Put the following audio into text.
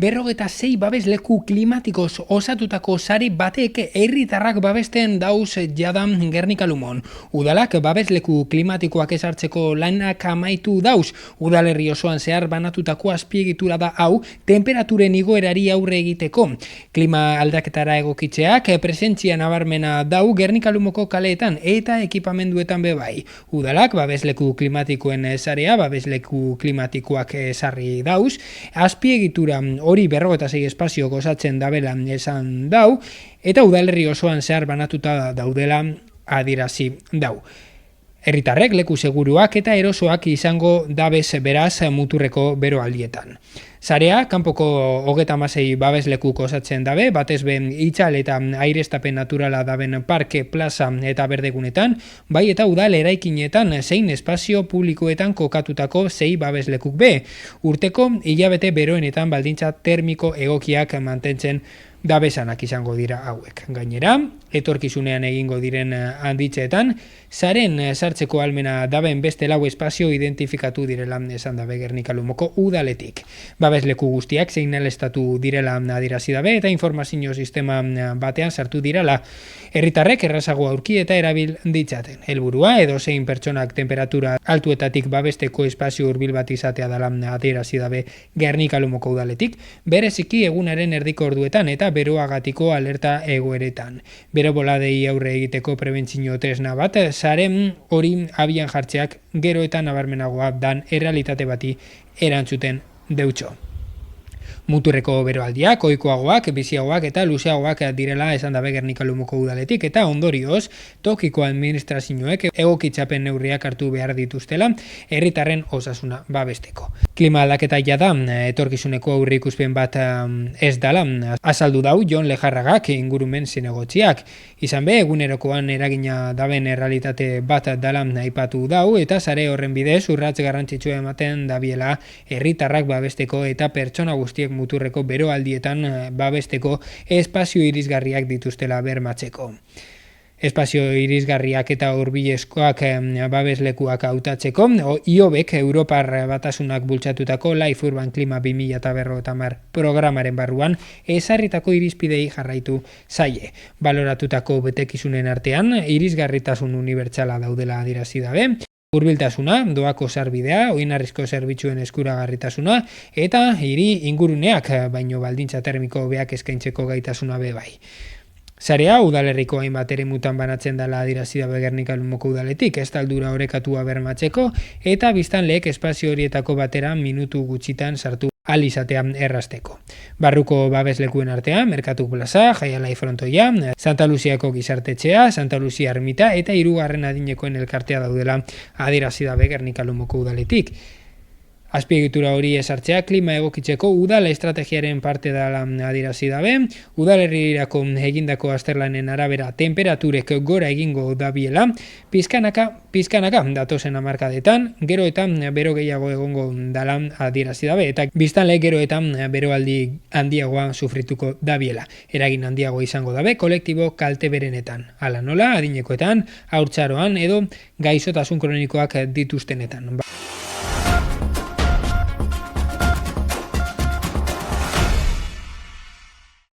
46 babesleku klimatikoz osatutako sari batek herritarrak babesten dauz jadan Gernika Lumon. Udalak babesleku klimatikoak ezartzeko lanak amaitu dauz. Udalerri osoan zehar banatutako azpiegitura da hau temperaturen igoerari aurre egiteko. Klima aldaketara egokitzeak presentzia nabarmena dau Gernika Lumoko kaleetan eta ekipamenduetan bebai. Udalak babesleku klimatikoen sarea babesleku klimatikoak ezarri dauz. Azpiegitura hori 46 espazio gozatzen dabela esan dau, eta udalerri osoan zehar banatuta daudela adierazi dau. Herritarrek leku seguruak eta erosoak izango dabez beraz muturreko beroaldietan. Sarea, kanpoko 36 babesleku osatzen dabe, batez be itzal eta aireztapen naturala daben parke, plaza eta berdegunetan, bai eta udal eraikinetan zein espazio publikoetan kokatutako 6 babeslekuk be. Urteko hilabete beroenetan baldintza termiko egokiak mantentzen dabezanak izango dira hauek. Gainera, etorkizunean egingo diren handitzeetan, zaren sartzeko almena daben beste lau espazio identifikatu direla esan dabe Gernika Lumoko udaletik. Babesleku guztiak seinaleztatu direla adierazi dabe eta informazio sistema batean sartu direla. Herritarrek errazago aurki eta erabil ditzaten. Helburua edozein pertsonak temperatura altuetatik babesteko espazio hurbil bat izatea dela adierazi dabe Gernika Lumoko udaletik, bereziki egunaren erdiko orduetan eta beroagatiko alerta egoeretan. Bero boladei aurre egiteko prebentzio tresna bat, zaren hori abian jartzeak gero eta nabarmenagoa dan errealitate bati erantzuten deutxo. Muturreko beroaldiak, ohikoagoak, biziagoak eta luzeagoak direla esan dabe Gernika Lumoko udaletik eta ondorioz tokiko administrazioek egokitzapen neurriak hartu behar dituztela herritarren osasuna babesteko. Klima aldaketa jada etorkizuneko aurreikuspen bat ez dala azaldu dau Jon Lejarragak ingurumen zinegotziak. Izan be, egunerokoan eragina daben errealitate bat dala aipatu dau eta sare horren bidez urratz garrantzitsua ematen dabiela herritarrak babesteko eta pertsona guztiek muturreko beroaldietan babesteko espazio irisgarriak dituztela bermatzeko. Espazio irisgarriak eta hurbilezkoak babeslekuak hautatzeko, IOBek Europar Batasunak bultzatutako Life Urban Klima 2050 programaren barruan ezarritako irizpidei jarraitu zaie. Baloratutako betekizunen artean, irisgarritasun unibertsala daudela adierazi dabe, hurbiltasuna, doako sarbidea, oinarrizko zerbitzuen eskuragarritasuna eta hiri inguruneak, baino baldintza termiko hobeak eskaintzeko gaitasuna be bai. Sarea udalerriko hainbat eremutan banatzen dela adierazi dabe Gernika Lumoko udaletik, estaldura orekatua bermatzeko eta biztanleek espazio horietako batera minutu gutxitan sartu ahal izatea errazteko. Barruko babeslekuen artean, Merkatu Plaza, Jaialai Frontoia, Santa Luziako gizartetxea, Santa Luzia Ermita eta 3. adinekoen elkartea daudela adierazi dabe Gernika Lumoko udaletik. Azpiegitura hori ezartzea klima egokitzeko udal estrategiaren parte dela adierazi dabe, udalerrirako egindako azterlanen arabera temperaturek gora egingo dabiela, pizkanaka datozen hamarkadetan, gero eta bero gehiago egongo dela adierazi dabe, eta biztanle gero eta beroaldi handiagoa sufrituko dabiela. Eragin handiago izango dabe kolektibo kalte berenetan, hala nola adinekoetan, haurtzaroan edo gaixotasun kronikoak dituztenetan.